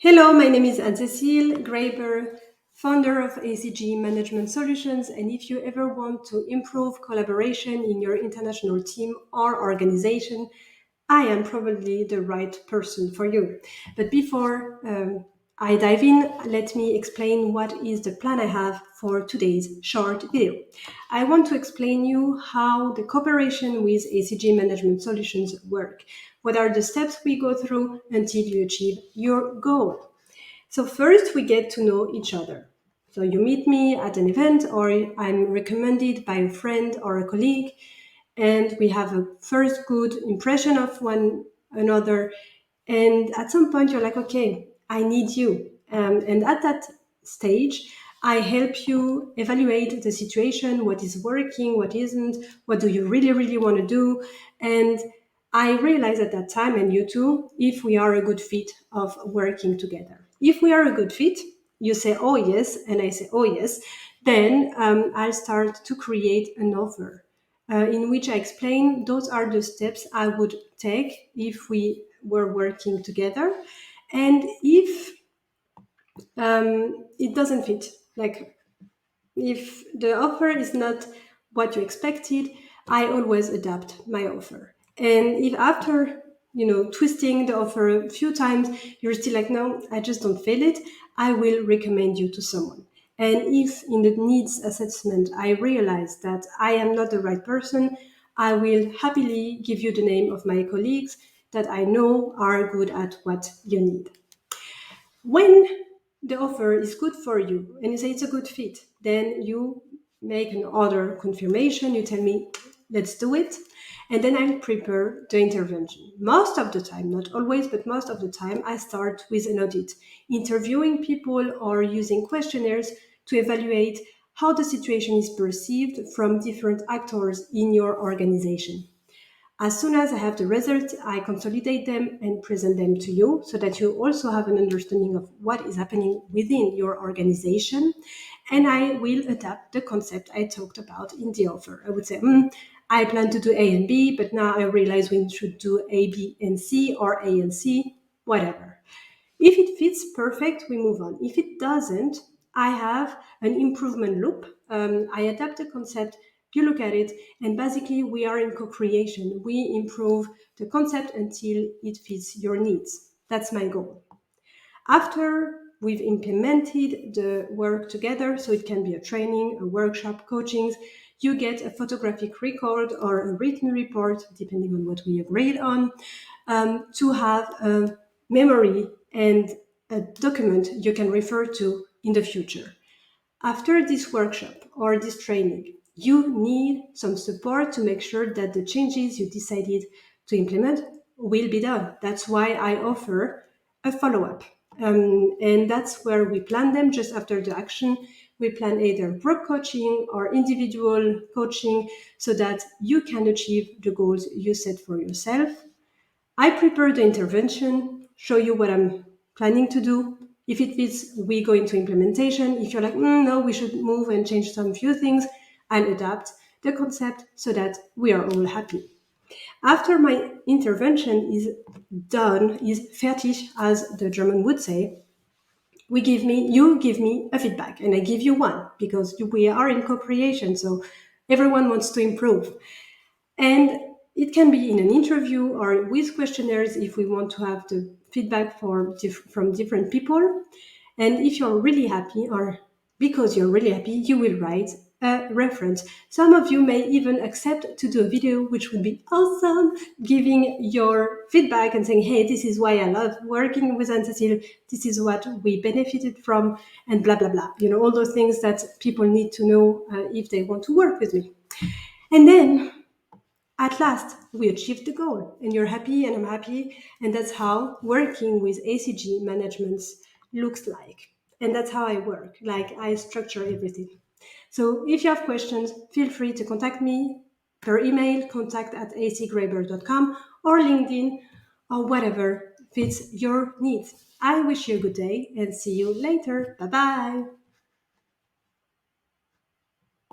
Hello, my name is Anne-Cécile Graeber, founder of ACG Management Solutions. And if you ever want to improve collaboration in your international team or organization, I am probably the right person for you. But before I dive in, let me explain what is the plan I have for today's short video. I want to explain you how the cooperation with ACG Management Solutions work. What are the steps we go through until you achieve your goal? So first we get to know each other. So you meet me at an event or I'm recommended by a friend or a colleague, and we have a first good impression of one another. And at some point you're like, okay, I need you. And at that stage, I help you evaluate the situation, what is working, what isn't, what do you really, really want to do. And I realize at that time, and you too, if we are a good fit of working together. If we are a good fit, you say, oh yes, and I say, oh yes, then I'll start to create an offer in which I explain those are the steps I would take if we were working together. And if it doesn't fit, like if the offer is not what you expected, I always adapt my offer. And if after twisting the offer a few times, you're still like, no, I just don't feel it, I will recommend you to someone. And if in the needs assessment I realize that I am not the right person, I will happily give you the name of my colleagues that I know are good at what you need. When the offer is good for you and you say it's a good fit, then you make an order confirmation. You tell me, let's do it. And then I'll prepare the intervention. Most of the time, not always, but most of the time, I start with an audit, interviewing people or using questionnaires to evaluate how the situation is perceived from different actors in your organization. As soon as I have the results, I consolidate them and present them to you so that you also have an understanding of what is happening within your organization. And I will adapt the concept I talked about in the offer. I would say, I plan to do A and B, but now I realize we should do A, B, and C, or A and C, whatever. If it fits perfect, we move on. If it doesn't, I have an improvement loop. I adapt the concept, you look at it, and basically we are in co-creation. We improve the concept until it fits your needs. That's my goal. After we've implemented the work together, so it can be a training, a workshop, coachings, you get a photographic record or a written report, depending on what we agreed on, to have a memory and a document you can refer to in the future. After this workshop or this training, you need some support to make sure that the changes you decided to implement will be done. That's why I offer a follow-up. And that's where we plan them just after the action. We plan either group coaching or individual coaching so that you can achieve the goals you set for yourself. I prepare the intervention, show you what I'm planning to do. If it fits, we go into implementation. If you're like, no, we should move and change some few things, I'll adapt the concept so that we are all happy. After my intervention is done, is fertig, as the German would say, you give me a feedback, and I give you one because we are in co-creation, so everyone wants to improve. And it can be in an interview or with questionnaires if we want to have the feedback from different people. And if you're really happy, or because you're really happy, you will write a reference. Some of you may even accept to do a video, which would be awesome, giving your feedback and saying, hey, this is why I love working with Anne-Cécile, this is what we benefited from, and blah, blah, blah. All those things that people need to know if they want to work with me. And then at last, we achieved the goal, and you're happy and I'm happy. And that's how working with ACG managements looks like. And that's how I work, like I structure everything. So if you have questions, feel free to contact me per email, contact@acgraeber.com, or LinkedIn, or whatever fits your needs. I wish you a good day and see you later. Bye-bye.